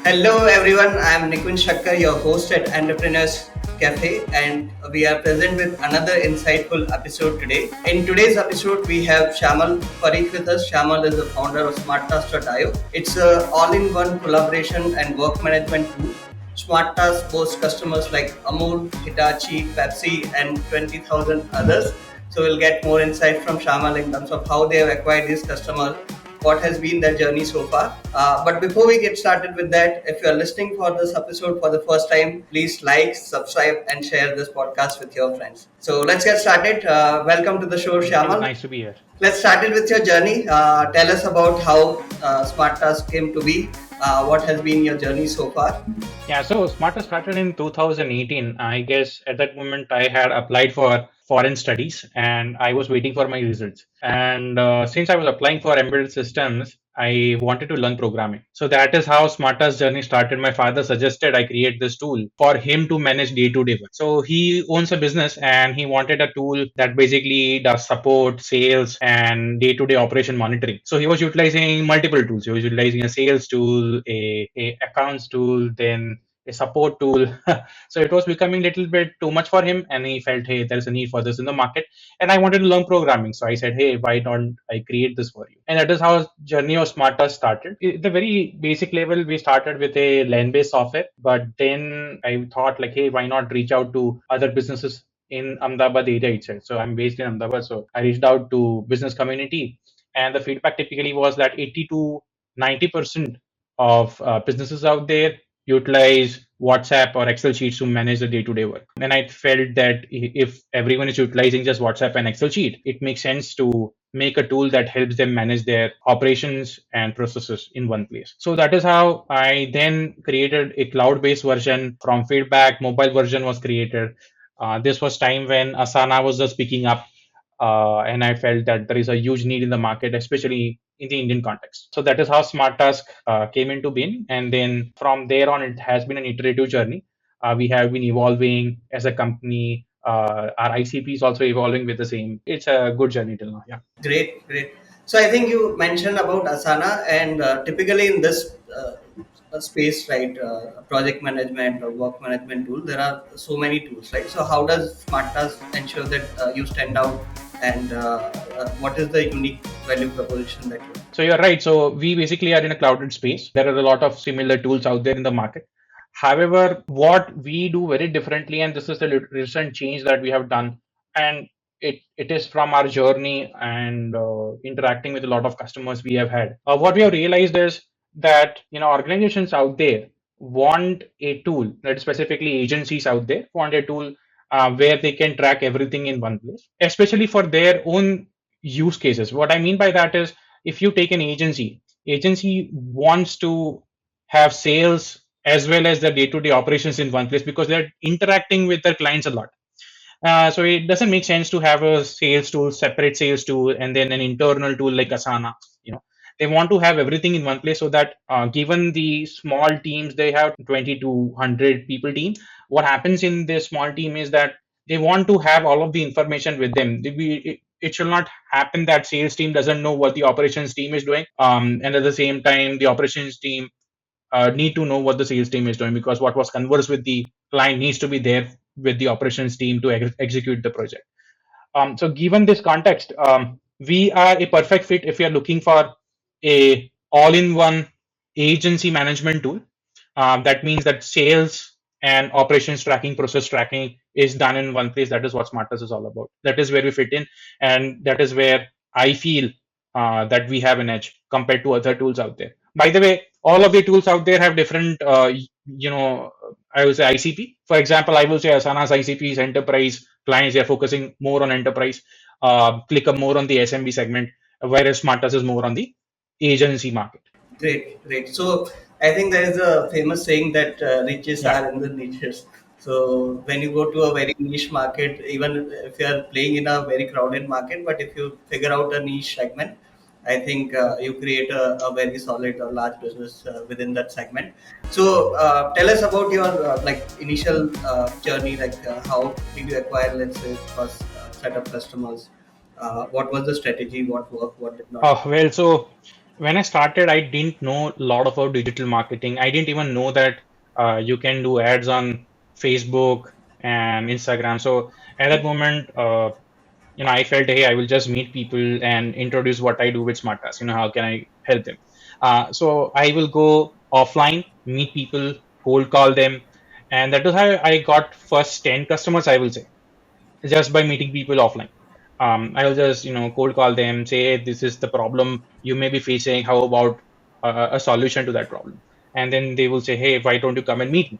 Hello everyone, I am Nikun Shakkar, your host at Entrepreneurs Cafe, and we are present with another insightful episode today. In today's episode, we have Shyamal Parikh with us. Shyamal is the founder of SmartTask.io. It's an all-in-one collaboration and work management tool. SmartTask boasts customers like Amul, Hitachi, Pepsi, and 20,000 others. So we'll get more insight from Shyamal in terms of how they have acquired these customers, what has been their journey so far. But before we get started with that, if you are listening for this episode for the first time, please like, subscribe, and share this podcast with your friends. So let's get started. Welcome to the show, Thank you. Shyamal. Nice to be here. Let's start it with your journey. Tell us about how SmartTask came to be. What has been your journey so far? Yeah, so Smarter started in 2018. I guess at that moment I had applied for foreign studies and I was waiting for my results. And since I was applying for embedded systems, I wanted to learn programming. So that is how Smarter's journey started. My father suggested I create this tool for him to manage day-to-day work. So he owns a business and he wanted a tool that basically does support, sales, and day-to-day operation monitoring. So he was utilizing multiple tools. He was utilizing a sales tool, a accounts tool, then a support tool. So it was becoming a little bit too much for him, and he felt, hey, there's a need for this in the market, and I wanted to learn programming. So I said, hey, why don't I create this for you? And that is how journey of SmartTask started. At the very basic level, we started with a land-based software, but then I thought like, hey, why not reach out to other businesses in Ahmedabad area itself? So I'm based in Ahmedabad, so I reached out to business community, and the feedback typically was that 80 to 90% of businesses out there utilize WhatsApp or Excel sheets to manage the day-to-day work. And I felt that if everyone is utilizing just WhatsApp and Excel sheet, it makes sense to make a tool that helps them manage their operations and processes in one place. So that is how I then created a cloud-based version. From feedback, mobile version was created. This was time when Asana was just picking up, and I felt that there is a huge need in the market, especially in the Indian context. So that is how SmartTask came into being, and then from there on, it has been an iterative journey. We have been evolving as a company. Our ICP is also evolving with the same. It's a good journey till now. Yeah. Great, great. So I think you mentioned about Asana, and typically in this space, right, project management or work management tool, there are so many tools, right? So how does SmartTask ensure that you stand out, and what is the unique value proposition that you? So you're right. So we basically are in a clouded space. There are a lot of similar tools out there in the market. However, what we do very differently, and this is the recent change that we have done, and it is from our journey and interacting with a lot of customers we have had. What we have realized is that organizations out there want a tool, that specifically agencies out there want a tool where they can track everything in one place, especially for their own use cases. What I mean by that is, if you take an agency wants to have sales as well as the day-to-day operations in one place because they're interacting with their clients a lot. So it doesn't make sense to have a sales tool, separate sales tool, and then an internal tool like Asana. They want to have everything in one place so that given the small teams, they have 20 to 100 people team. What happens in this small team is that they want to have all of the information with them. It should not happen that sales team doesn't know what the operations team is doing, and at the same time, the operations team need to know what the sales team is doing, because what was conversed with the client needs to be there with the operations team to execute the project. So given this context, we are a perfect fit if you are looking for a all-in-one agency management tool. That means that sales and operations tracking, process tracking is done in one place. That is what SmartTask is all about. That is where we fit in, and that is where I feel that we have an edge compared to other tools out there. By the way, all of the tools out there have different, I will say ICP. For example, I will say Asana's ICP is enterprise clients. They are focusing more on enterprise. Click more on the SMB segment, whereas SmartTask is more on the agency market. Great, great. So I think there is a famous saying that riches Yeah. are in the niches. So when you go to a very niche market, even if you are playing in a very crowded market, but if you figure out a niche segment, I think you create a very solid or large business within that segment. So tell us about your like initial journey, like how did you acquire, let's say, first set of customers? What was the strategy? What worked? What did not? Well, so when I started, I didn't know a lot about digital marketing. I didn't even know that you can do ads on Facebook and Instagram. So at that moment, I felt, hey, I will just meet people and introduce what I do with SmartTask. How can I help them? So I will go offline, meet people, cold call them, and that is how I got first 10 customers, I will say, just by meeting people offline. I'll just cold call them, say, hey, this is the problem you may be facing. How about a solution to that problem? And then they will say, hey, why don't you come and meet me?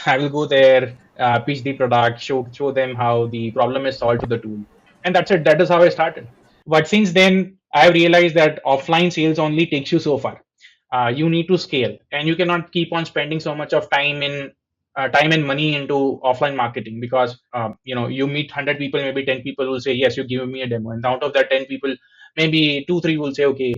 I will go there, pitch the product, show them how the problem is solved to the tool, and that's it. That is how I started. But since then, I've realized that offline sales only takes you so far. You need to scale, and you cannot keep on spending so much of time and money into offline marketing, because you meet 100 people, maybe 10 people will say yes, you give me a demo, and out of that 10 people, maybe 2 3 will say okay,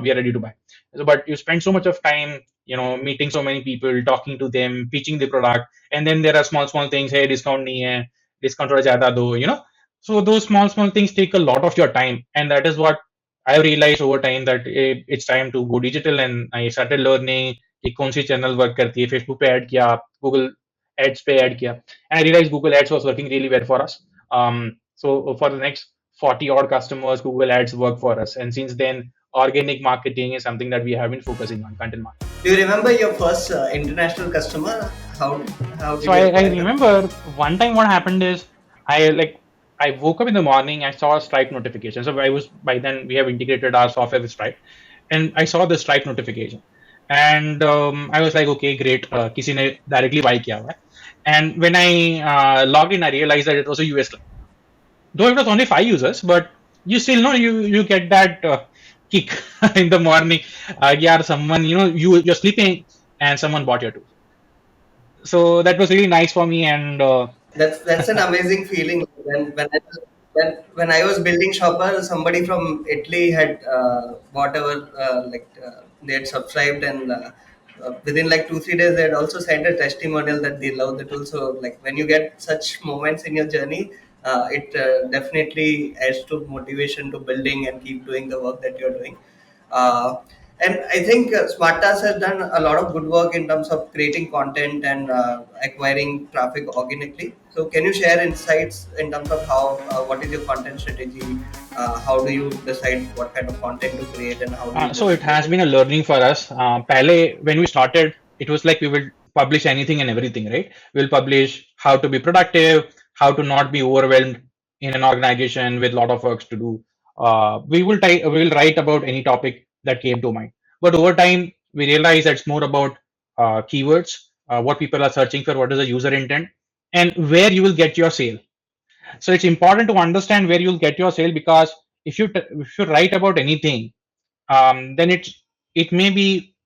we are ready to buy. So, but you spend so much of time meeting so many people, talking to them, pitching the product, and then there are small things, hey, discount nahi hai, discount thoda zyada do, so those small things take a lot of your time, and that is what I realized over time, that it's time to go digital. And I started learning कि कौन सी channel work करती है, Facebook पे add किया, Google ads पे add किया, and I realized Google Ads was working really well for us. So for the next 40 odd customers, Google Ads work for us, and since then, organic marketing is something that we have been focusing on, content marketing. Do you remember your first international customer? How how So did you I acquire them? remember one time what happened is, I woke up in the morning, I saw a Stripe notification. So I was by then we have integrated our software with Stripe, and I saw the Stripe notification, and I was like, okay, great, किसी ने directly buy किया हुआ है. And when I logged in, I realized that it was a US client. Though it was only 5 users, but you still know, you get that kick in the morning. Yeah, someone, you're sleeping and someone bought your tool. So that was really nice for me, and That's an amazing feeling. When I was building Shopper, somebody from Italy had whatever they had subscribed, and within like 2 3 days they had also sent a testimonial that they love the tool. So like when you get such moments in your journey, it definitely adds to motivation to building and keep doing the work that you're doing. Uh, and I think SmartTask has done a lot of good work in terms of creating content and acquiring traffic organically. So, can you share insights in terms of what is your content strategy? How do you decide what kind of content to create, and how do you so it distribute has it? been a learning for us. Pehle, when we started, it was like we will publish anything and everything, right? We'll publish how to be productive, how to not be overwhelmed in an organization with a lot of works to do. We will write about any topic that came to mind. But over time, we realize that it's more about keywords, what people are searching for, what is the user intent, and where you will get your sale. So it's important to understand where you'll get your sale, because if you write about anything, then it may be,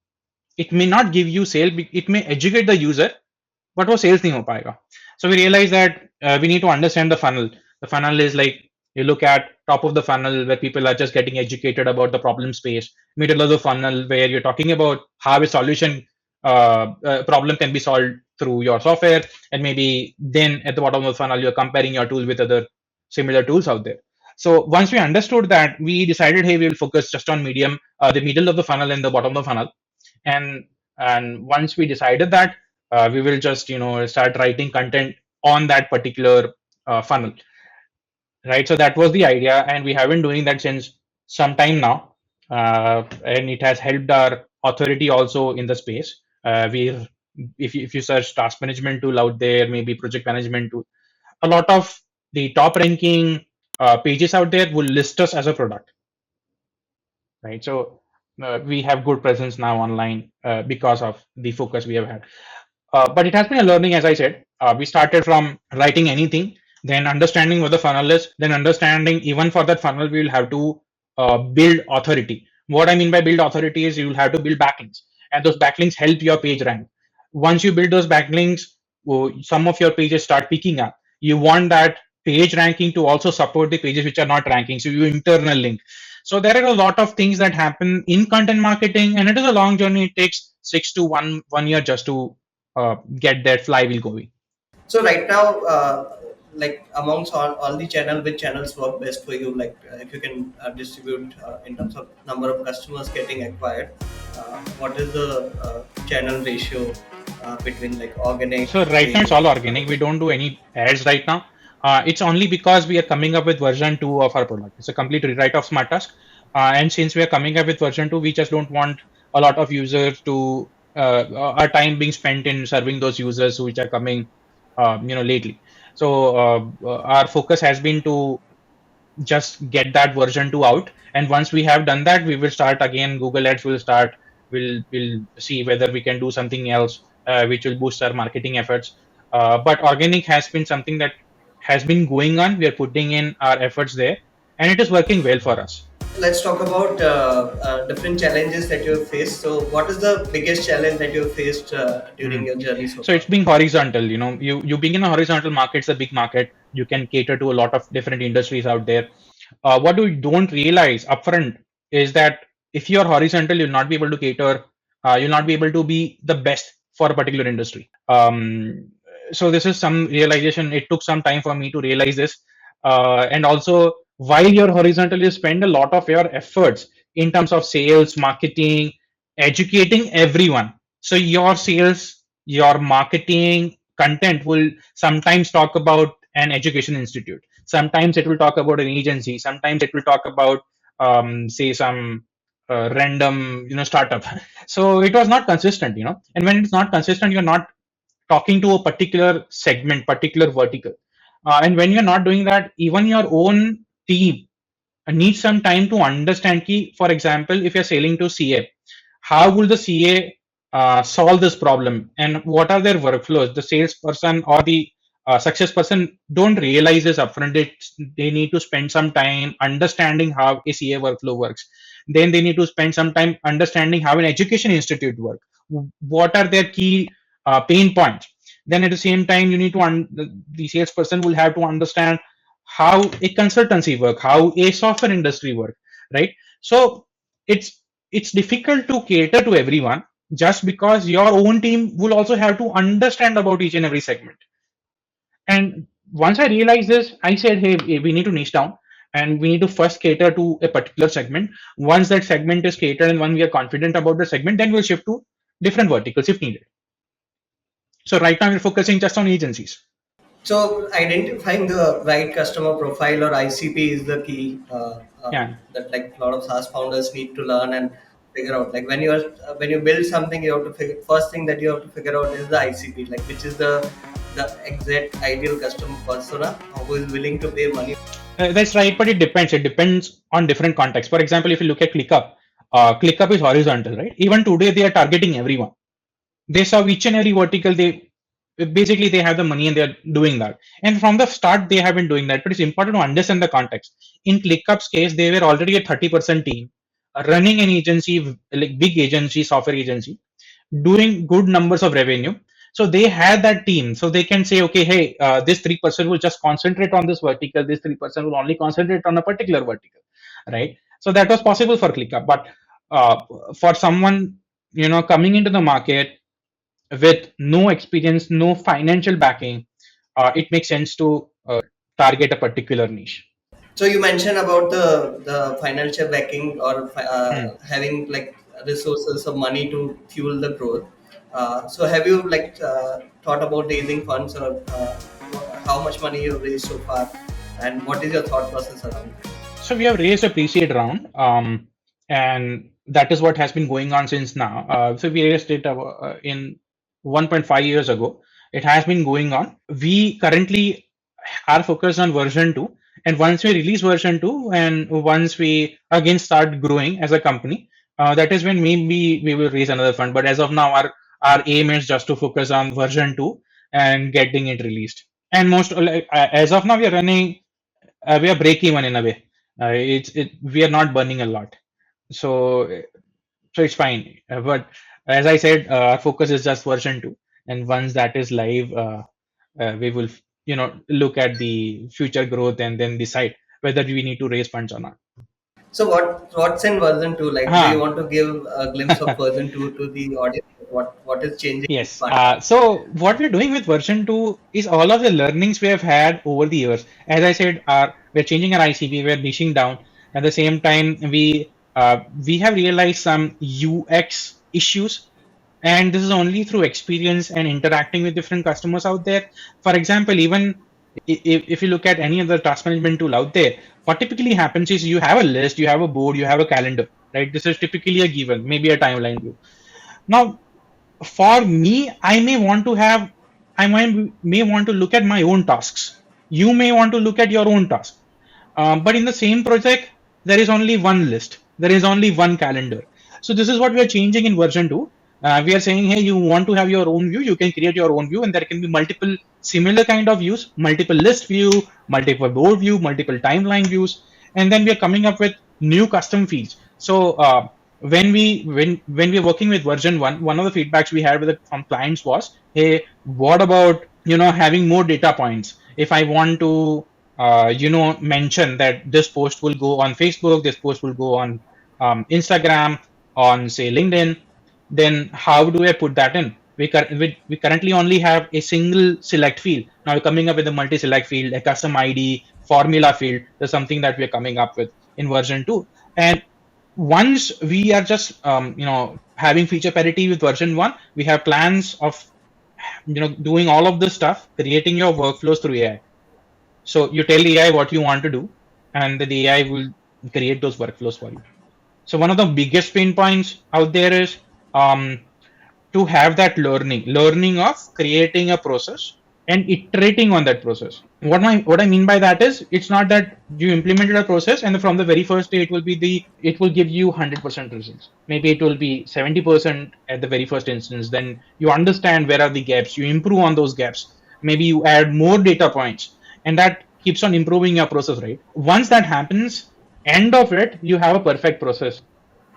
it may not give you sale, it may educate the user, but वो sales नहीं हो पाएगा. So we realize that we need to understand the funnel. The funnel is like, you look at top of the funnel where people are just getting educated about the problem space, middle of the funnel where you're talking about how a solution problem can be solved through your software, and maybe then at the bottom of the funnel you're comparing your tool with other similar tools out there. So once we understood that, we decided, hey, we'll focus just on medium, the middle of the funnel and the bottom of the funnel. And once we decided that, we will just start writing content on that particular funnel, right? So that was the idea, and we have been doing that since some time now, and it has helped our authority also in the space. We if you search task management tool out there, maybe project management tool, a lot of the top ranking pages out there will list us as a product, right? So we have good presence now online because of the focus we have had. But it has been a learning, as I said. We started from writing anything, then understanding what the funnel is, then understanding even for that funnel, we will have to build authority. What I mean by build authority is you will have to build backlinks, and those backlinks help your page rank. Once you build those backlinks, some of your pages start picking up. You want that page ranking to also support the pages which are not ranking, so you internal link. So there are a lot of things that happen in content marketing, and it is a long journey. It takes 6 to 1 year just to get that flywheel going. So right now, like amongst all the channel, which channels work best for you? Like if you can distribute in terms of number of customers getting acquired, what is the channel ratio between like organic, So right now it's paid? all organic. We don't do any ads right now. It's only because we are coming up with version 2 of our product. It's a complete rewrite of SmartTask. And since we are coming up with version 2, we just don't want a lot of users to our time being spent in serving those users which are coming lately. So our focus has been to just get that version 2 out, and once we have done that, we will start again. Google ads will start. We'll see whether we can do something else which will boost our marketing efforts. But organic has been something that has been going on. We are putting in our efforts there, and it is working well for us. Let's talk about different challenges that you have faced. So, what is the biggest challenge that you have faced during Mm. your journey so So far? it's being horizontal. You being in a horizontal market, it's a big market. You can cater to a lot of different industries out there. What we don't realize upfront is that if you're horizontal, you'll not be able to cater. You'll not be able to be the best for a particular industry. So this is some realization. It took some time for me to realize this, and also while you're horizontal, you spend a lot of your efforts in terms of sales, marketing, educating everyone. So your sales, your marketing content will sometimes talk about an education institute. Sometimes it will talk about an agency. Sometimes it will talk about, say, some random, startup. So it was not consistent. And when it's not consistent, you're not talking to a particular segment, particular vertical. And when you're not doing that, even your own team needs some time to understand key. For example, if you're selling to CA, how will the CA solve this problem, and what are their workflows? The salesperson or the success person don't realize this upfront. They need to spend some time understanding how a CA workflow works. Then they need to spend some time understanding how an education institute works. What are their key pain points? Then at the same time, you need to the salesperson will have to understand how a consultancy work, how a software industry work, right? So it's it's difficult to cater to everyone, just because your own team will also have to understand about each and every segment. And once I realized this, I said, hey, we need to niche down, and we need to first cater to a particular segment. Once that segment is catered and when we are confident about the segment, then we'll shift to different verticals if needed. So right now we're focusing just on agencies. So, identifying the right customer profile or ICP is the key Yeah. that like a lot of SaaS founders need to learn and figure out. Like when you build something, you have to figure first thing that you have to figure out is the ICP, like which is the exact ideal customer persona who is willing to pay money. That's right, but it depends. It depends on different contexts. For example, if you look at ClickUp, ClickUp is horizontal, right? Even today, they are targeting everyone. They serve each and every vertical. They basically they have the money and they are doing that. And from the start, they have been doing that. But it's important to understand the context. In ClickUp's case, they were already a 30% team running an agency, like big agency, software agency, doing good numbers of revenue. So they had that team, so they can say, okay, hey, this 3% will just concentrate on this vertical. This 3% will only concentrate on a particular vertical, right? So that was possible for ClickUp, but uh, for someone coming into the market with no experience, no financial backing, it makes sense to target a particular niche. So you mentioned about the financial backing or Hmm. having like resources or money to fuel the growth. So have you like thought about raising funds or how much money you've raised so far, and what is your thought process around it? So we have raised a pre-seed round, and that is what has been going on since now. So we raised it in 1.5 years ago. It has been going on. We currently are focused on version 2, and once we release version 2, and once we again start growing as a company, that is when maybe we will raise another fund. But as of now, our aim is just to focus on version 2 and getting it released. And most like, as of now, we are break even in a way. We are not burning a lot, so so it's fine. But as I said, our focus is just version 2, and once that is live, we will look at the future growth and then decide whether we need to raise funds or not. So what's in version 2? Like, do you Huh. want to give a glimpse of version 2 to the audience? what is changing in this Yes. part? So what we're doing with version 2 is all of the learnings we have had over the years. As I said, we're changing our ICP, we're niching down. At the same time, we have realized some UX issues, and this is only through experience and interacting with different customers out there. For example, even if you look at any other task management tool out there, what typically happens is you have a list, you have a board, you have a calendar, right? This is typically a given, maybe a timeline view. Now, for me, I may want to look at my own tasks. You may want to look at your own task. But in the same project, there is only one list. There is only one calendar. So this is what we are changing in version 2. We are saying, hey, you want to have your own view, you can create your own view, and there can be multiple similar kind of views, multiple list view, multiple board view, multiple timeline views, and then we are coming up with new custom fields. So when we're working with version 1, one of the feedbacks we had from clients was, hey, what about having more data points? If I want to mention that this post will go on Facebook, this post will go on Instagram, on say LinkedIn, then how do I put that in? We currently only have a single select field. Now we're coming up with a multi-select field, a custom ID, formula field. There's something that we're coming up with in version 2. And once we are just having feature parity with version 1, we have plans of doing all of this stuff, creating your workflows through AI. So you tell AI what you want to do, and the AI will create those workflows for you. So one of the biggest pain points out there is um, to have that learning of creating a process and iterating on that process. What I mean by that is, it's not that you implemented a process and from the very first day it will give you 100% results. Maybe it will be 70% at the very first instance. Then you understand where are the gaps, you improve on those gaps. Maybe you add more data points, and that keeps on improving your process, right? Once that happens, end of it, you have a perfect process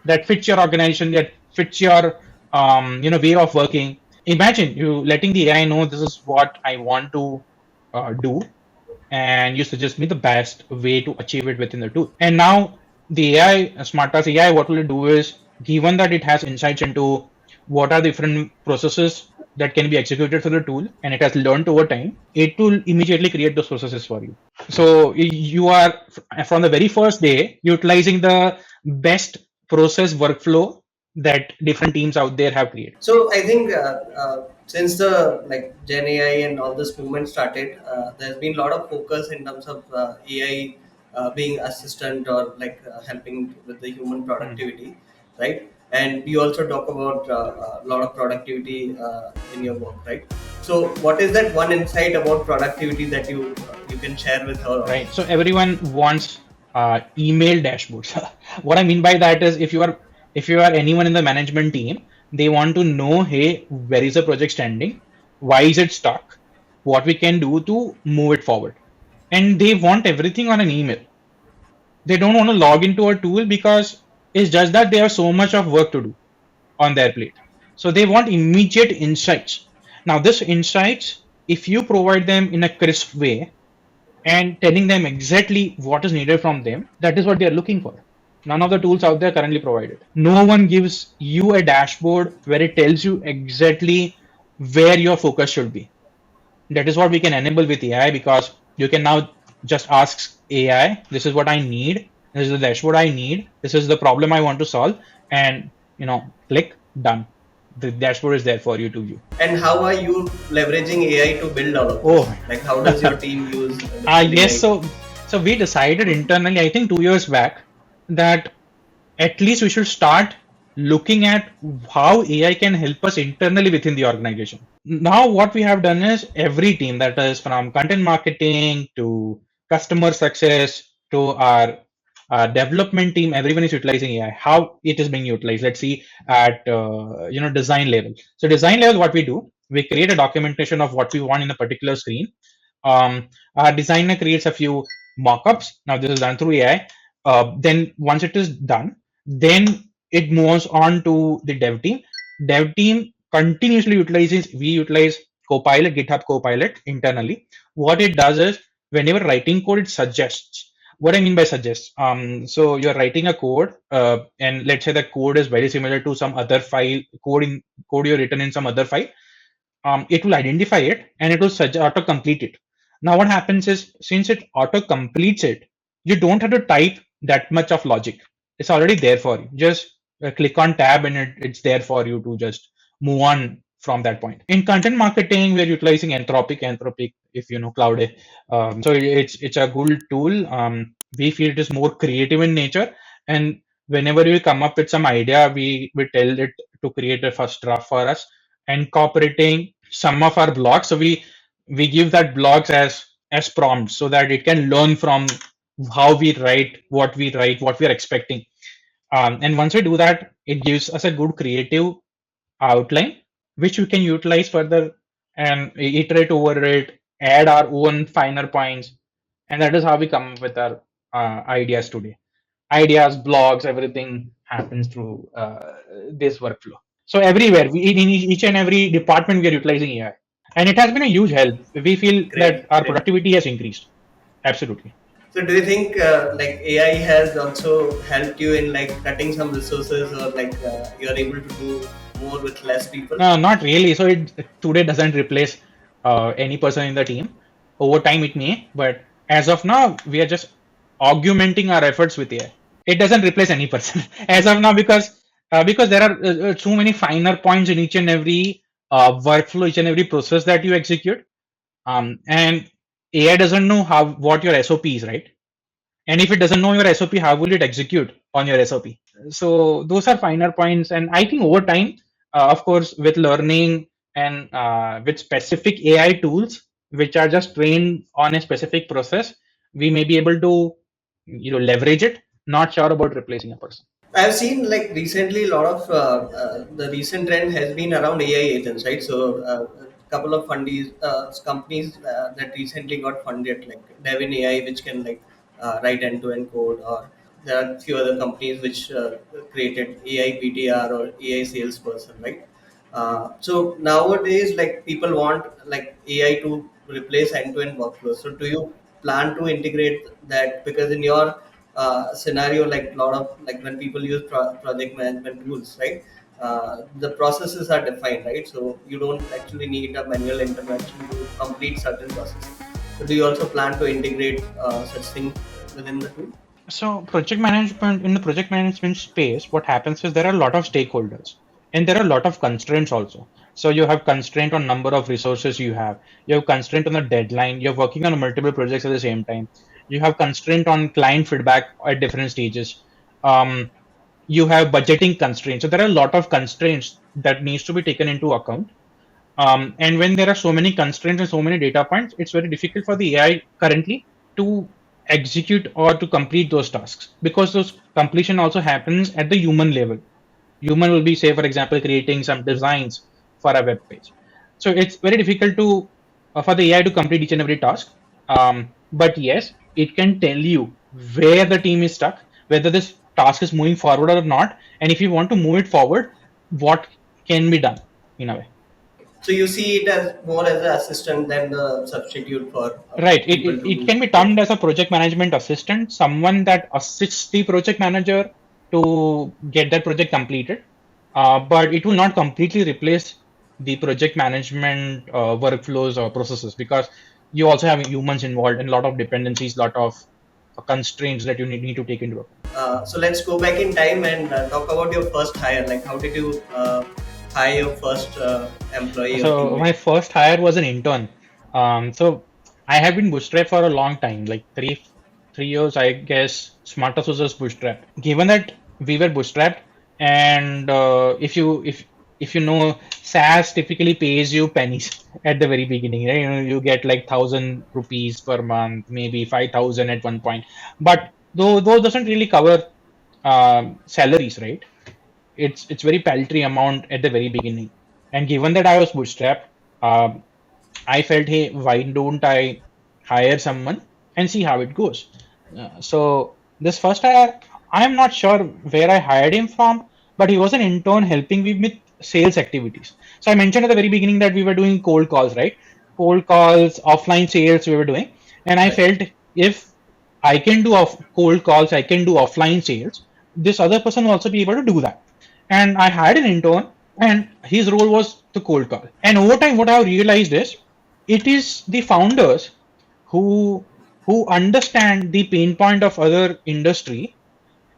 that fits your organization, that fits your way of working. Imagine you letting the AI know, this is what I want to do, and you suggest me the best way to achieve it within the tool. And now the AI, SmartTask AI, what will it do is, given that it has insights into what are different processes that can be executed through the tool, and it has learned over time, it will immediately create those processes for you. So you are from the very first day utilizing the best process workflow that different teams out there have created. So I think since the like Gen AI and all this movement started, there's been a lot of focus in terms of AI being assistant or like helping with the human Hmm. productivity, right? And you also talk about a lot of productivity in your work, right? So what is that one insight about productivity that you can share with our Right. audience? So everyone wants email dashboards. What I mean by that is, if you are anyone in the management team, they want to know, hey, where is the project standing? Why is it stuck? What we can do to move it forward? And they want everything on an email. They don't want to log into a tool because it's just that they have so much of work to do on their plate. So they want immediate insights. Now, this insights, if you provide them in a crisp way, and telling them exactly what is needed from them, that is what they are looking for. None of the tools out there currently provided. No one gives you a dashboard where it tells you exactly where your focus should be. That is what we can enable with AI, because you can now just ask AI, this is what I need, this is the dashboard I need, this is the problem I want to solve, and click done. The dashboard is there for you to view. And how are you leveraging AI to build all of Oh, this? Like how does your team use different yes. AI? So we decided internally, I think 2 years back, that at least we should start looking at how AI can help us internally within the organization. Now, what we have done is, every team, that is from content marketing to customer success to our development team, everyone is utilizing AI. How it is being utilized? Let's see at design level. So design level, what we do, we create a documentation of what we want in a particular screen. Our designer creates a few mockups. Now this is done through AI. Then once it is done, then it moves on to the dev team. Dev team continuously we utilize Copilot, GitHub Copilot internally. What it does is, whenever writing code, it suggests. What I mean by suggest, so you're writing a code, and let's say the code is very similar to some other file code you've written in some other file. It will identify it and it will auto complete it. Now, what happens is since it auto completes it, you don't have to type that much of logic. It's already there for you. Just click on tab and it's there for you to just move on from that point. In content marketing, we're utilizing Anthropic, if you know Cloud. So it's a good tool. We feel it is more creative in nature, and whenever we come up with some idea, we tell it to create a first draft for us, incorporating some of our blocks. So we give that blocks as prompts so that it can learn from how we write, what we are expecting. And once we do that, it gives us a good creative outline, which we can utilize further and iterate over it, add our own finer points, and that is how we come up with our ideas today. Ideas, blogs, everything happens through this workflow. So everywhere, in each and every department, we are utilizing AI, and it has been a huge help. We feel Great, that our great. productivity has increased. Absolutely. So do you think like AI has also helped you in like cutting some resources, or like you're able to do more with less people? No, not really. So it today doesn't replace any person in the team. Over time, it may, but as of now, we are just augmenting our efforts with AI. It doesn't replace any person as of now because there are so many finer points in each and every workflow, each and every process that you execute. And AI doesn't know how what your SOP is, right? And if it doesn't know your SOP, how will it execute on your SOP? So those are finer points, and I think over time, of course, with learning and with specific AI tools which are just trained on a specific process, we may be able to leverage it. Not sure about replacing a person. I've seen like recently a lot of the recent trend has been around AI agents, right? So a couple of fundies companies that recently got funded, like Devin AI, which can like write end-to-end code, or there are few other companies which created AI PTR or AI salesperson, right? So nowadays, like people want like AI to replace end-to-end workflows. So do you plan to integrate that? Because in your scenario, like a lot of like when people use project management tools, right? The processes are defined, right? So you don't actually need a manual intervention to complete certain processes. So do you also plan to integrate such things within the tool? So project management in the project management space, what happens is there are a lot of stakeholders and there are a lot of constraints also. So you have constraint on number of resources you have. You have constraint on the deadline. You're working on multiple projects at the same time. You have constraint on client feedback at different stages. Um, you have budgeting constraints. So there are a lot of constraints that needs to be taken into account. And when there are so many constraints and so many data points, it's very difficult for the AI currently to execute or to complete those tasks because those completion also happens at the human level. Human will be, say, for example, creating some designs for a web page. So it's very difficult to for the AI to complete each and every task. But yes, it can tell you where the team is stuck, whether this task is moving forward or not, and if you want to move it forward, what can be done in a way. So you see it as more as an assistant than the substitute for Right. people to It do can be work. termed as a project management assistant, someone that assists the project manager to get that project completed. But it will not completely replace the project management workflows or processes because you also have humans involved and a lot of dependencies, lot of constraints that you need to take into account. So let's go back in time and talk about your first hire. Like, how did you hire your first employee or So my teammate? first hire was an intern. So I have been bootstrapped for a long time, like three years, I guess. SmartTask was just bootstrapped. Given that we were bootstrapped, and if you know, SaaS typically pays you pennies at the very beginning. Right? You get like 1,000 rupees per month, maybe 5,000 at one point. But though those doesn't really cover salaries, right? It's very paltry amount at the very beginning. And given that I was bootstrapped, um, I felt, hey, why don't I hire someone and see how it goes? So this first hire, I am not sure where I hired him from, but he was an intern helping me with sales activities. So I mentioned at the very beginning that we were doing cold calls, right? Cold calls, offline sales we were doing, and I Right. felt if I can do cold calls, I can do offline sales. This other person will also be able to do that. And I had an intern, and his role was the cold call. And over time, what I realized is it is the founders who understand the pain point of other industry,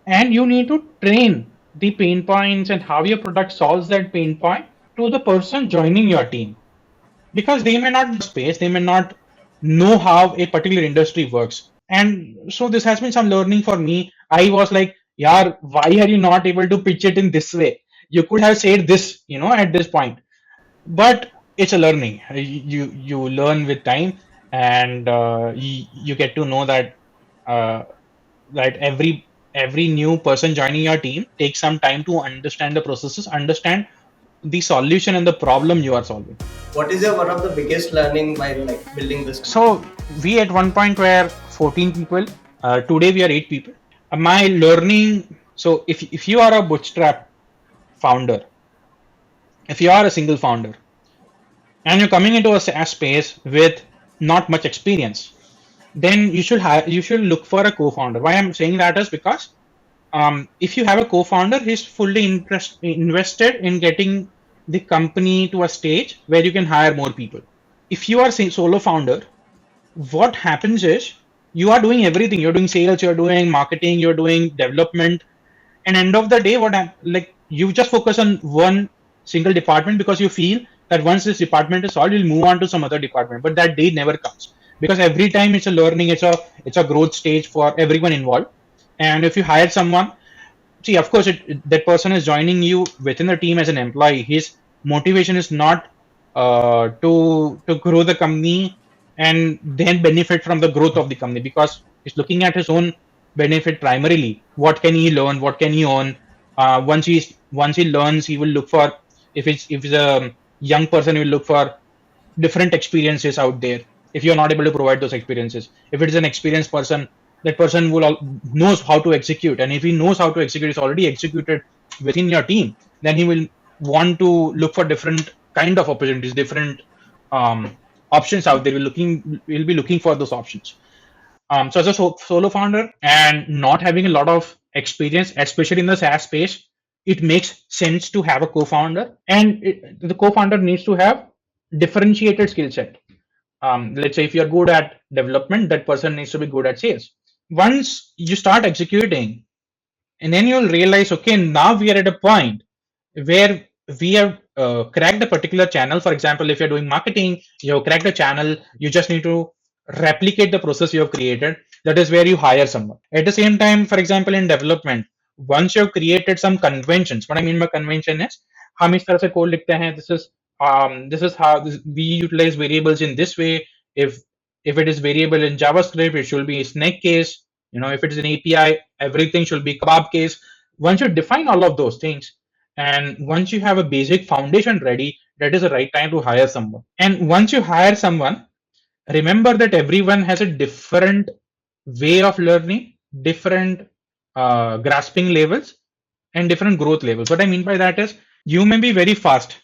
and you need to train the pain points and how your product solves that pain point to the person joining your team, because they may not space, they may not know how a particular industry works. And so this has been some learning for me. I was like, yeah, why are you not able to pitch it in this way? You could have said this, at this point. But it's a learning. You learn with time, and you get to know that uh, every new person joining your team takes some time to understand the processes, understand the solution and the problem you are solving. What is your one of the biggest learning while like building this company? So we at one point were 14 people. Today we are 8 people. My learning. So if you are a bootstrap founder, if you are a single founder, and you're coming into a SaaS space with not much experience, then you should look for a co-founder. Why I'm saying that is because if you have a co-founder, he's fully invested in getting the company to a stage where you can hire more people. If you are a solo founder, what happens is you are doing everything. You're doing sales, you're doing marketing, you're doing development, and end of the day, like you just focus on one single department because you feel that once this department is solved, you'll move on to some other department. But that day never comes, because every time it's a learning, it's a growth stage for everyone involved. And if you hire someone, see, of course, that person is joining you within the team as an employee. His motivation is not to grow the company and then benefit from the growth of the company, because he's looking at his own benefit primarily. What can he learn? What can he earn? Once he learns, he will look for, if it's a young person, he will look for different experiences out there. If you're not able to provide those experiences, if it is an experienced person, that person knows how to execute, and if he knows how to execute, it's already executed within your team, then he will want to look for different kind of opportunities, different options out there. We'll be looking for those options. So as a solo founder and not having a lot of experience, especially in the SaaS space, it makes sense to have a co-founder, and the co-founder needs to have differentiated skill set. Let's say if you're good at development, that person needs to be good at sales. Once you start executing, and then you'll realize, okay, now we are at a point where we have cracked a particular channel. For example, if you're doing marketing, you have cracked a channel, you just need to replicate the process you have created. That is where you hire someone. At the same time, for example, in development, once you have created some conventions, what I mean by convention is, हम इस तरह से code लिखते हैं, this is how we utilize variables in this way. If it is variable in JavaScript, it should be snake case. If it is an API, everything should be kebab case. Once you define all of those things, and once you have a basic foundation ready, that is the right time to hire someone. And once you hire someone, remember that everyone has a different way of learning, different grasping levels, and different growth levels. What I mean by that is, you may be very fast,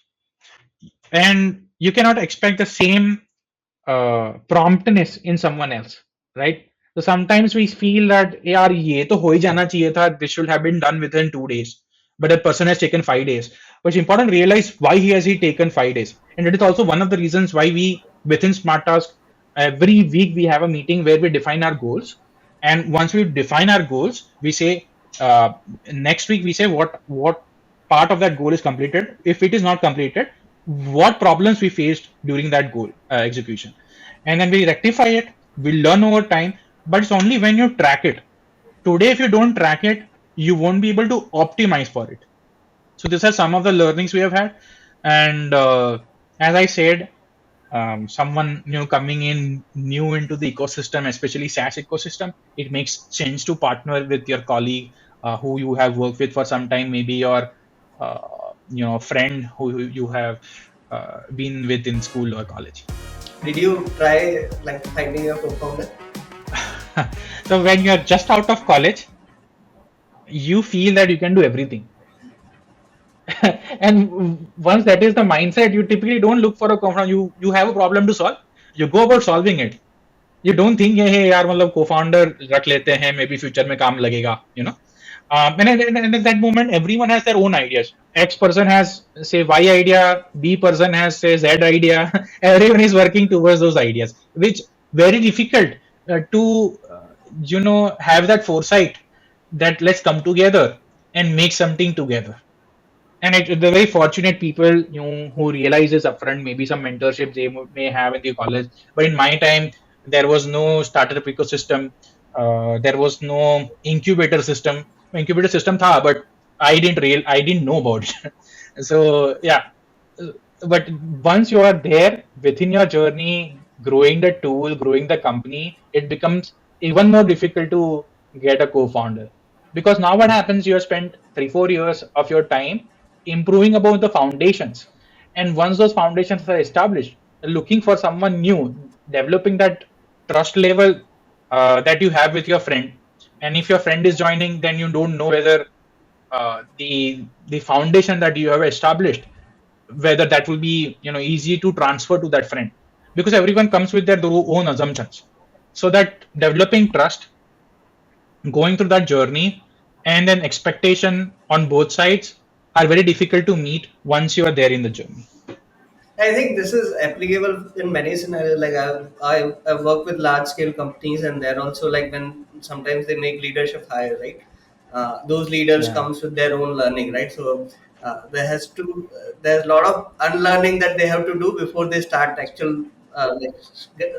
and you cannot expect the same promptness in someone else, right? So sometimes we feel that, yaar, ye to ho hi jana chahiye tha, this should have been done within 2 days, but that person has taken 5 days. But it's important to realize why he taken 5 days, and it is also one of the reasons why we within SmartTask, every week we have a meeting where we define our goals. And once we define our goals, we say, uh, next week we say what part of that goal is completed. If it is not completed, what problems we faced during that goal execution, and then we rectify it. We learn over time, but it's only when you track it. Today, if you don't track it, you won't be able to optimize for it. So these are some of the learnings we have had. And as I said, someone coming in new into the ecosystem, especially SaaS ecosystem, it makes sense to partner with your colleague who you have worked with for some time, maybe your friend who you have been with in school or college. Did you try like finding your co-founder? So when you're just out of college, you feel that you can do everything. And once that is the mindset, you typically don't look for a confront. You have a problem to solve, you go about solving it. You don't think hey यार मतलब co-founder रख लेते हैं, maybe future में काम लगेगा, you know. And at that moment, everyone has their own ideas. X person has say Y idea, B person has say Z idea. Everyone is working towards those ideas, which very difficult to have that foresight that let's come together and make something together. And the very fortunate people who realize this upfront, maybe some mentorship they may have in the college. But in my time, there was no startup ecosystem. There was no incubator system. Incubator system tha, but I didn't know about it. So yeah, but once you are there within your journey, growing the tool, growing the company, it becomes even more difficult to get a co-founder. Because now what happens, you have spent 3 4 years of your time improving about the foundations, and once those foundations are established, looking for someone new, developing that trust level that you have with your friend. And if your friend is joining, then you don't know whether the foundation that you have established, whether that will be easy to transfer to that friend, because everyone comes with their own assumptions. So that developing trust, going through that journey, and then expectation on both sides are very difficult to meet once you are there in the journey. I think this is applicable in many scenarios. Like I've worked with large scale companies, and they're also like when sometimes they make leadership hire, right? Those leaders Yeah, comes with their own learning, right? So there's a lot of unlearning that they have to do before they start actual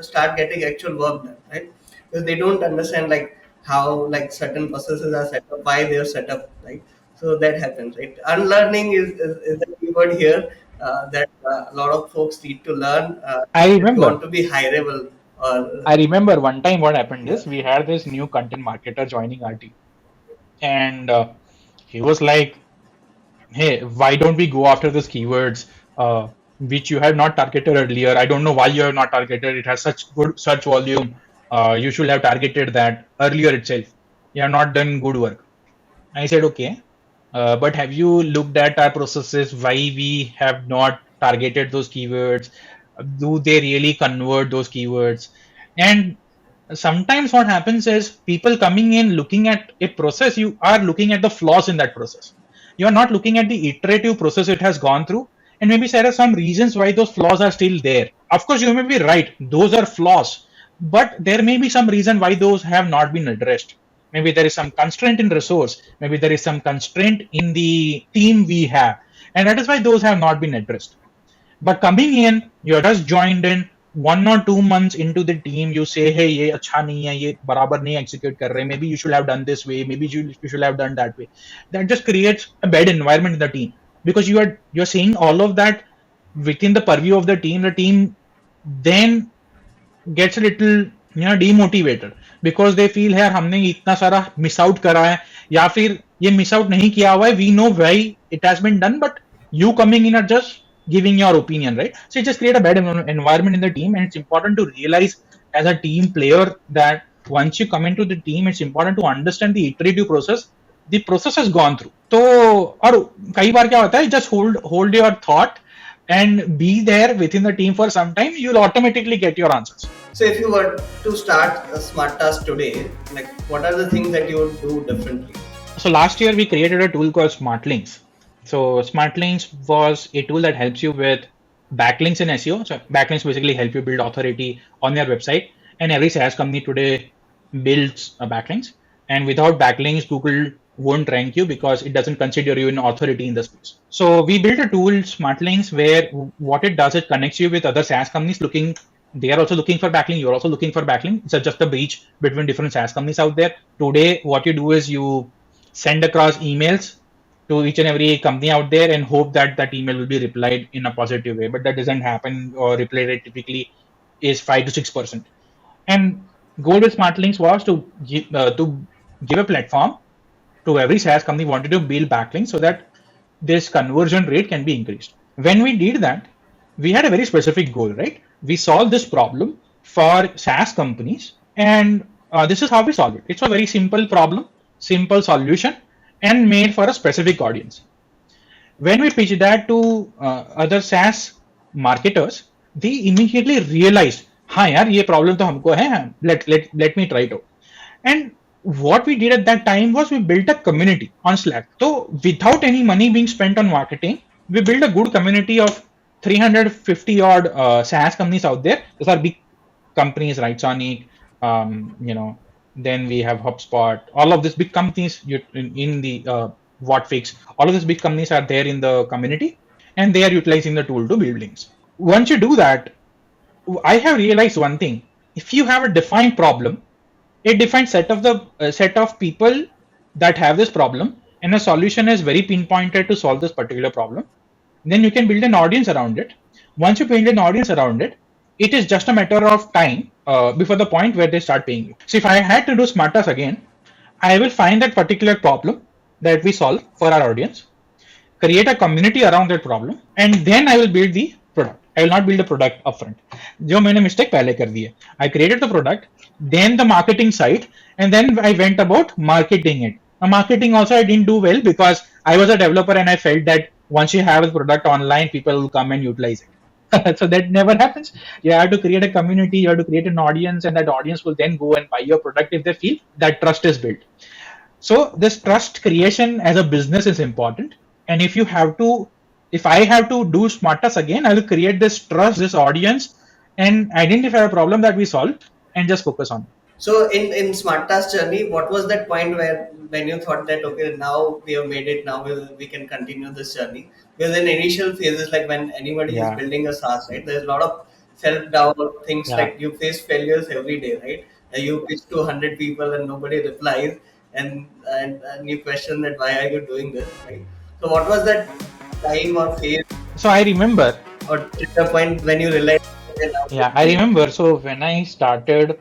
start getting actual work done, right? Because they don't understand like how like certain processes are set up, why they're set up, right? So that happens, right? Unlearning is the keyword here that a lot of folks need to learn I if you want remember. to be hireable or I remember one time what happened yeah. is we had this new content marketer joining our team, and he was like, hey, why don't we go after these keywords which you had not targeted earlier? I don't know why you have not targeted. It has such good search volume. You should have targeted that earlier itself. You have not done good work. I said, okay, but have you looked at our processes? Why we have not targeted those keywords? Do they really convert those keywords? And sometimes what happens is people coming in looking at a process, you are looking at the flaws in that process. You are not looking at the iterative process it has gone through, and maybe there are some reasons why those flaws are still there. Of course, you may be right; those are flaws, but there may be some reason why those have not been addressed. Maybe there is some constraint in resource, maybe there is some constraint in the team we have, and that is why those have not been addressed. But coming in, you're just joined in 1 or 2 months into the team. You say, hey, ये अच्छा नहीं है, ये बराबर नहीं execute कर रहे. Maybe you should have done this way. Maybe you should have done that way. That just creates a bad environment in the team, because you're saying all of that within the purview of the team. The team then gets a little demotivated, because they feel यार हमने इतना सारा miss out करा है, या फिर ये miss out नहीं किया हुआ है, we know why it has been done, but you coming in are just giving your opinion, right? So it just create a bad environment in the team. And it's important to realize as a team player that once you come into the team, it's important to understand the iterative process the process has gone through. तो और कई बार क्या होता है, just hold your thought and be there within the team for some time, you'll automatically get your answers. So if you were to start a smart task today, like what are the things that you would do differently? So last year we created a tool called SmartLinks. So SmartLinks was a tool that helps you with backlinks in SEO. So backlinks basically help you build authority on your website. And every SaaS company today builds backlinks. And without backlinks, Google won't rank you because it doesn't consider you an authority in the space. So we built a tool, SmartLinks, where what it does, it connects you with other SaaS companies looking. They are also looking for backlink. You're also looking for backlink. It's just a bridge between different SaaS companies out there. Today, what you do is you send across emails to each and every company out there and hope that that email will be replied in a positive way. But that doesn't happen, or reply rate typically is 5 to 6%. And goal with SmartLinks was to give a platform to every SaaS company wanted to build backlinks so that this conversion rate can be increased. When we did that, we had a very specific goal, right? We solved this problem for SaaS companies, and this is how we solve it. It's a very simple problem, simple solution, and made for a specific audience. When we pitched that to other SaaS marketers, they immediately realized हाँ यार ये problem तो हमको है, let me try to. And what we did at that time was we built a community on Slack. So without any money being spent on marketing, we built a good community of 350 odd SaaS companies out there. Those are big companies, right? Sonic, then we have HubSpot. All of these big companies in the Whatfix. All of these big companies are there in the community, and they are utilizing the tool to build links. Once you do that, I have realized one thing. If you have a defined problem, a defined set of people that have this problem, and a solution is very pinpointed to solve this particular problem, then you can build an audience around it. Once you build an audience around it, it is just a matter of time before the point where they start paying you. So if I had to do SmartTask again, I will find that particular problem that we solve for our audience, create a community around that problem, and then I will build the product. I will not build the product upfront. जो मैंने mistake पहले कर दी है. I created the product, then the marketing side, and then I went about marketing it. Now, marketing also I didn't do well because I was a developer and I felt that once you have a product online, people will come and utilize it. So that never happens. You have to create a community, you have to create an audience, and that audience will then go and buy your product if they feel that trust is built. So this trust creation as a business is important. And if I have to do SmartTask again, I will create this trust, this audience, and identify a problem that we solve and just focus on it. So in SmartTask journey, what was that point where when you thought that okay, now we have made it, now we can continue this journey? Because in initial phases, like when anybody is Yeah, building a SaaS, right, there's a lot of self doubt, things yeah. like you face failures every day, right? You pitch to 100 people and nobody replies, and you question that why are you doing this, right? So what was that time or phase So I remember, or trigger point when you realized okay, now we yeah, have I made it? remember. So when I started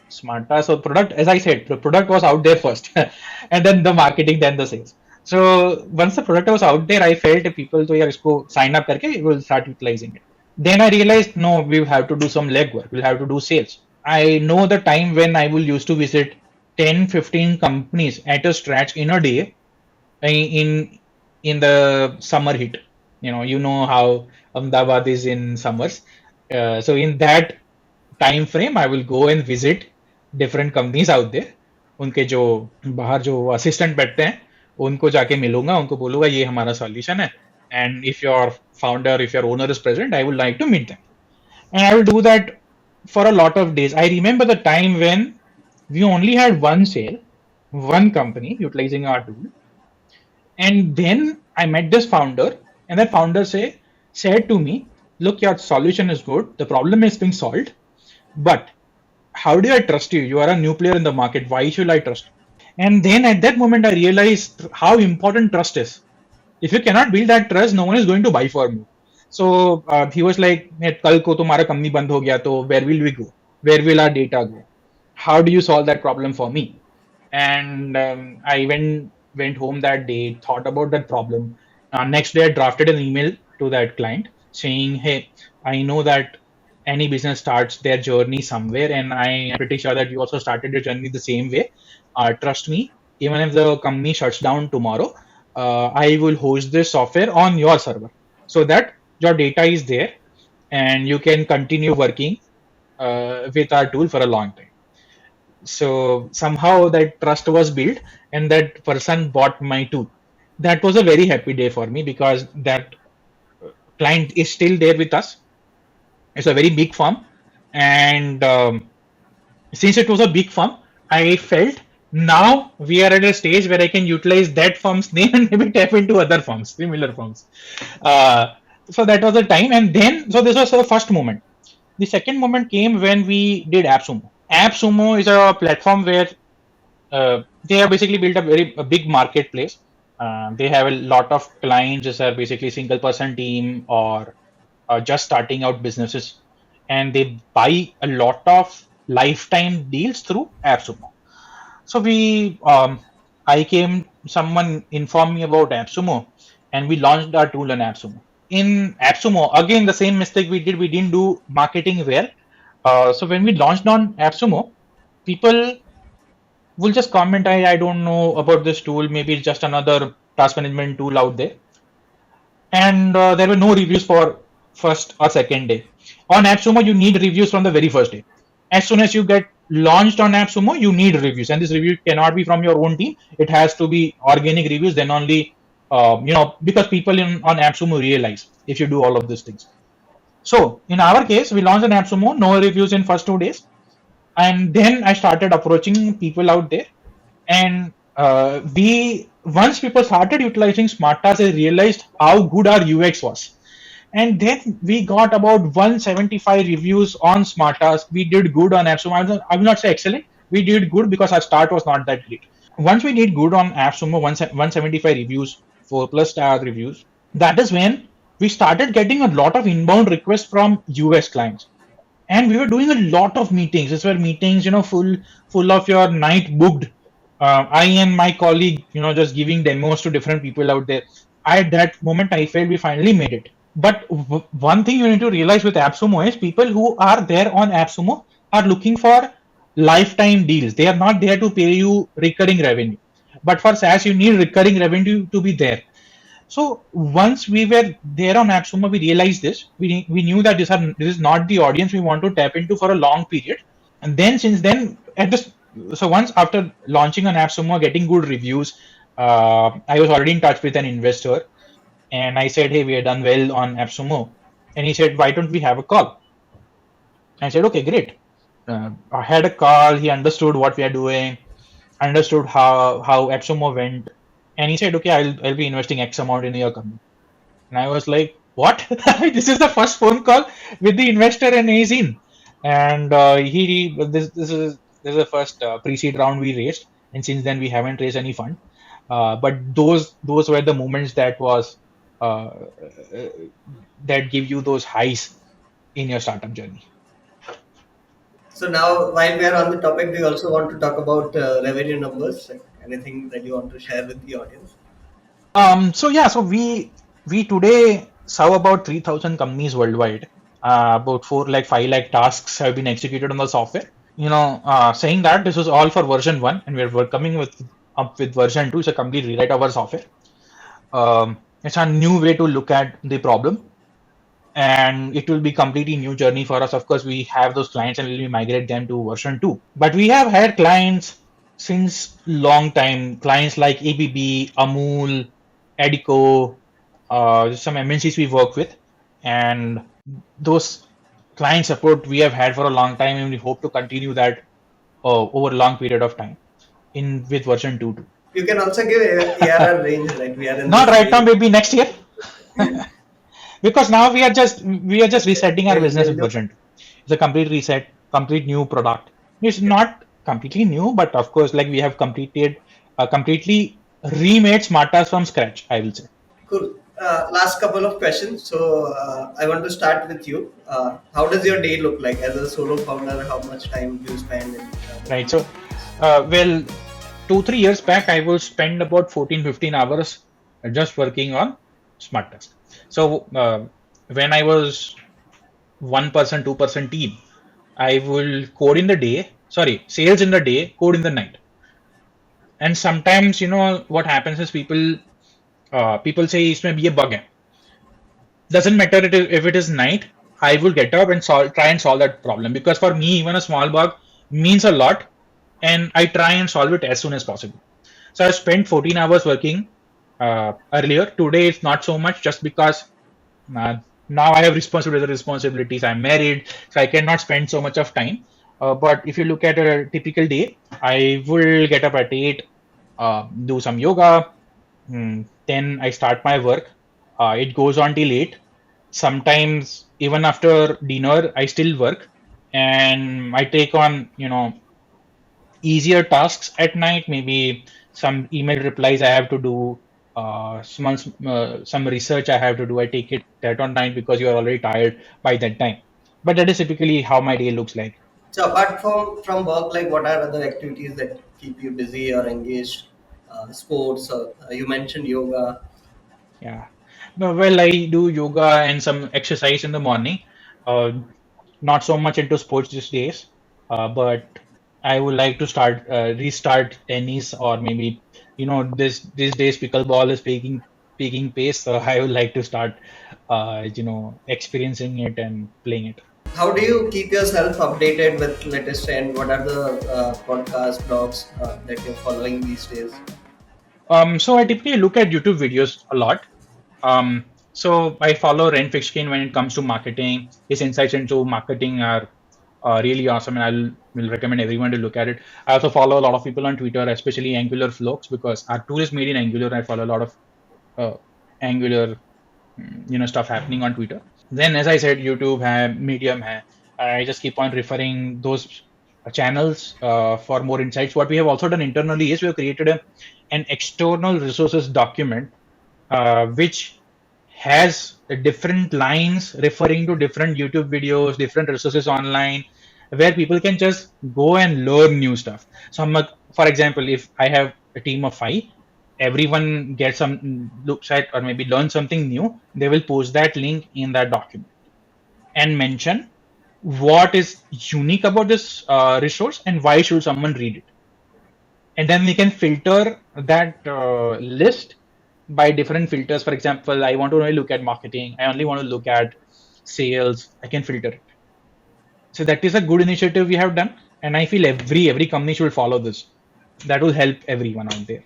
SmartTask, so product, as I said, the product was out there first, and then the marketing, then the sales. So once the product was out there, I felt people to yeah, isko sign up करके will start utilizing it. Then I realized no, we have to do some legwork. We'll have to do sales. I know the time when I will used to visit 10, 15 companies at a stretch in a day in the summer heat. You know how Ahmedabad is in summers. So in that time frame, I will go and visit different companies out there. उनके जो बाहर जो assistant बैठते हैं उनको जाके मिलूंगा उनको बोलूंगा ये हमारा सॉल्यूशन है and if your founder if your owner is present I would like to meet them and I will do that for a lot of days. I remember the time when we only had one sale, one company utilizing our tool, and then I met this founder, and that founder said to me, "Look, your solution is good. The problem is being solved, but how do I trust you? You are a new player in the market. Why should I trust you?" And then at that moment, I realized how important trust is. If you cannot build that trust, no one is going to buy from you. So he was like, कल को तुम्हारा company बंद हो गया तो where will we go? Where will our data go? How do you solve that problem for me? And I went home that day, thought about that problem. Next day, I drafted an email to that client saying, "Hey, I know that any business starts their journey somewhere, and I am pretty sure that you also started your journey the same way. Trust me, even if the company shuts down tomorrow, I will host this software on your server so that your data is there and you can continue working with our tool for a long time." So somehow that trust was built and that person bought my tool. That was a very happy day for me because that client is still there with us. It's a very big firm, and since it was a big firm, I felt now we are at a stage where I can utilize that firm's name and maybe tap into other firms, similar firms. So that was the time, and then so this was the first moment. The second moment came when we did AppSumo. AppSumo is a platform where they have basically built a big marketplace. They have a lot of clients that are basically single person team or just starting out businesses, and they buy a lot of lifetime deals through AppSumo. So someone informed me about AppSumo, and we launched our tool on AppSumo. In AppSumo, again the same mistake we did. We didn't do marketing well. So when we launched on AppSumo, people will just comment, I don't know about this tool. Maybe it's just another task management tool out there. And there were no reviews for first or second day. On AppSumo, you need reviews from the very first day. As soon as you get launched on AppSumo, you need reviews, and this review cannot be from your own team. It has to be organic reviews. Then only, because people on AppSumo realize if you do all of these things. So in our case, we launched an AppSumo, no reviews in first 2 days, and then I started approaching people out there, and we once people started utilizing SmartTask, they realized how good our UX was. And then we got about 175 reviews on SmartTask. We did good on AppSumo. I will not say excellent. We did good because our start was not that great. Once we did good on AppSumo, 175 reviews, 4+ star reviews, that is when we started getting a lot of inbound requests from US clients. And we were doing a lot of meetings. These were meetings, full of your night booked. I and my colleague, just giving demos to different people out there. At that moment, I felt we finally made it. But one thing you need to realize with AppSumo is people who are there on AppSumo are looking for lifetime deals. They are not there to pay you recurring revenue. But for SaaS, you need recurring revenue to be there. So once we were there on AppSumo, we realized this. We knew that this is not the audience we want to tap into for a long period. And then since then, so once after launching on AppSumo, getting good reviews, I was already in touch with an investor, and I said, "Hey, we are done well on AppSumo," and he said, "Why don't we have a call?" I said, "Okay, great." I had a call. He understood what we are doing, understood how AppSumo went, and he said, "Okay, I'll be investing X amount in your company." And I was like, "What? This is the first phone call with the investor and he's in." And this is the first pre-seed round we raised, and since then we haven't raised any fund. But those were the moments uh, that give you those highs in your startup journey. So now, while we are on the topic, we also want to talk about revenue numbers. Like anything that you want to share with the audience? So yeah, so we today serve about 3,000 companies worldwide. About 5 lakh tasks have been executed on the software. Saying that this was all for version one, and we're coming up with version two. It's a complete rewrite of our software. It's a new way to look at the problem, and it will be completely new journey for us. Of course, we have those clients, and we'll migrate them to version two. But we have had clients since long time. Clients like ABB, Amul, Edico, some MNCs we work with, and those client support we have had for a long time, and we hope to continue that over a long period of time in with version 2 too. You can also give ARR range, like we are in Not this right now, range. maybe next year, because now we are just resetting our business We'll with do. version 2. It's a complete reset, complete new product. It's not completely new, but of course, like we have completely remade SmartTask from scratch, I will say. Cool. Last couple of questions. So I want to start with you. How does your day look like as a solo founder? How much time do you spend in Right. different So, activities? well, 2 3 years back, I will spend about 14 15 hours just working on SmartTask. So, when I was 1% 2% team, I will code in the day, sorry, sales in the day, code in the night. And sometimes, what happens is people say it may be a bug. Doesn't matter if it is night, I will get up and try and solve that problem, because for me even a small bug means a lot, and I try and solve it as soon as possible. So I spent 14 hours working earlier. Today it's not so much, just because uh, now I have responsibilities. I'm married, so I cannot spend so much of time. But if you look at a typical day, I will get up at 8, do some yoga. Then I start my work. It goes on till 8. Sometimes even after dinner, I still work, and I take on easier tasks at night. Maybe some email replies I have to do, some research I have to do. I take it that on night because you are already tired by that time. But that is typically how my day looks like. So apart from work, like what are other activities that keep you busy or engaged? Sports, or you mentioned yoga. Yeah. No, well, I do yoga and some exercise in the morning. Uh, Not so much into sports these days, but I would like to restart tennis, or maybe, this these days pickleball is peaking pace. So I would like to start, experiencing it and playing it. How do you keep yourself updated with latest trend? What are the podcast blogs that you're following these days? So I typically look at YouTube videos a lot. So I follow Ren Fishkin when it comes to marketing. His insights into marketing are really awesome, and I'll will recommend everyone to look at it. I also follow a lot of people on Twitter, especially Angular folks, because our tool is made in Angular. I follow a lot of uh, Angular, stuff happening on Twitter. Then, as I said, YouTube hai, Medium hai. I just keep on referring those channels for more insights. What we have also done internally is we have created an external resources document which has different lines referring to different YouTube videos, different resources online, where people can just go and learn new stuff. So, for example, if I have a team of five, everyone gets some looks at or maybe learn something new. They will post that link in that document and mention what is unique about this resource and why should someone read it, and then we can filter that list by different filters. For example, I want to only look at marketing, I only want to look at sales, I can filter it. So that is a good initiative we have done, and I feel every company should follow this. That will help everyone out there.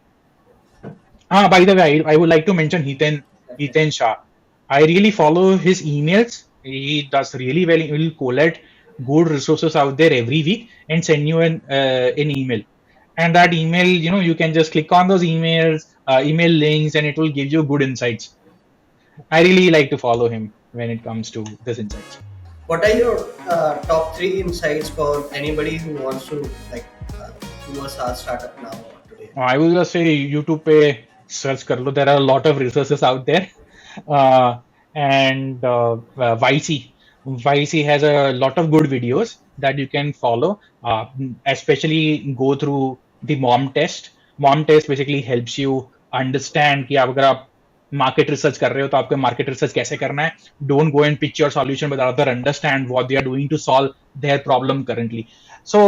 By the way, I would like to mention Hiten Shah. I really follow his emails. He does really well. He will collect good resources out there every week and send you an email. And that email, you can just click on those emails, email links, and it will give you good insights. I really like to follow him when it comes to this insights. What are your top three insights for anybody who wants to do a SaaS startup now or today? I will just say YouTube पे search कर लो. There are a lot of resources out there. Uh, and YC has a lot of good videos that you can follow. Especially go through the mom test. Mom test basically helps you understand कि अगर आप market research कर रहे हो तो आपको market research कैसे करना है. Don't go and pitch your solution, but rather understand what they are doing to solve their problem currently. So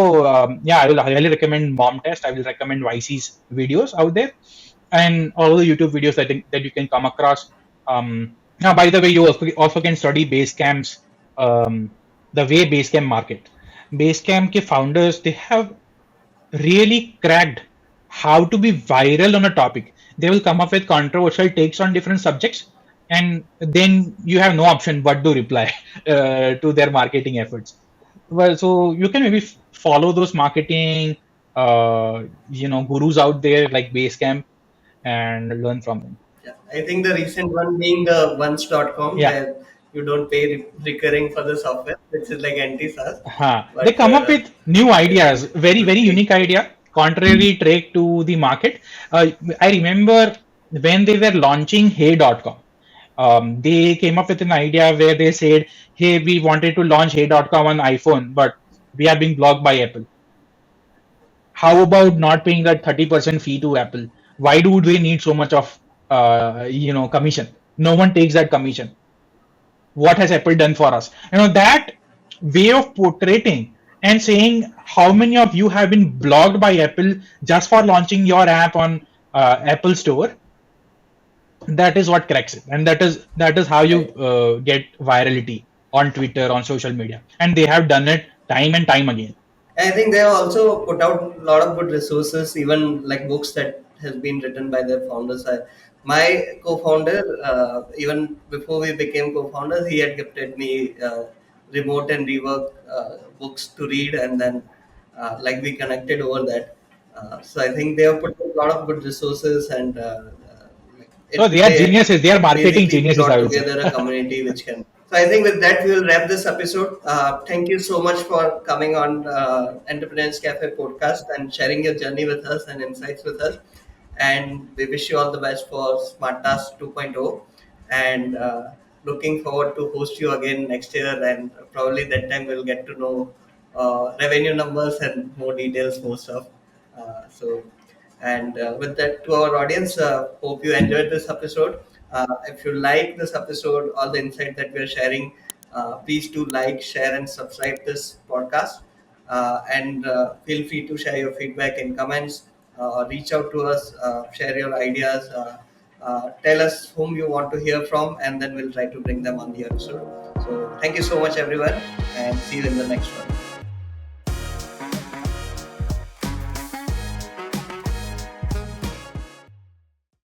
yeah, I will highly recommend Mom Test. I will recommend YC's videos out there, and all the YouTube videos that you can come across. Now, by the way, you also can study Basecamp's the way Basecamp market. Basecamp के founders, they have really cracked how to be viral on a topic. They will come up with controversial takes on different subjects, and then you have no option but to reply to their marketing efforts. Well, so you can maybe follow those marketing, gurus out there like Basecamp and learn from them. Yeah, I think the recent one being the once.com Yeah. where you don't pay recurring for the software, which is like anti SaaS. They But come up with new it's ideas, very, good very take. unique idea, contrary trade to the market. I remember when they were launching Hey.com, they came up with an idea where they said, hey, we wanted to launch Hey.com on iPhone, but we are being blocked by Apple. How about not paying that 30% fee to Apple? Why do they need so much of commission? No one takes that commission. What has Apple done for us? That way of portraying and saying how many of you have been blocked by Apple just for launching your app on Apple Store. That is what cracks it, and that is how you Right. get virality on Twitter, on social media, and they have done it time and time again. I think they have also put out a lot of good resources, even like books that has been written by their founders. My co-founder, even before we became co-founders, he had gifted me remote and rework books to read, and then like we connected over that. So I think they have put a lot of good resources, and like So they are geniuses. They are marketing basically we geniuses, I brought would say. together a community which can. So I think with that we will wrap this episode. Thank you so much for coming on Entrepreneurs Cafe podcast and sharing your journey with us and insights with us. And we wish you all the best for SmartTask 2.0. And looking forward to host you again next year. And probably that time we'll get to know revenue numbers and more details, more stuff. So and with that, to our audience, hope you enjoyed this episode. If you like this episode, all the insight that we're sharing, please do like, share, and subscribe this podcast. And feel free to share your feedback in comments or reach out to us, share your ideas. Tell us whom you want to hear from, and then we'll try to bring them on the episode. So thank you so much, everyone, and see you in the next one.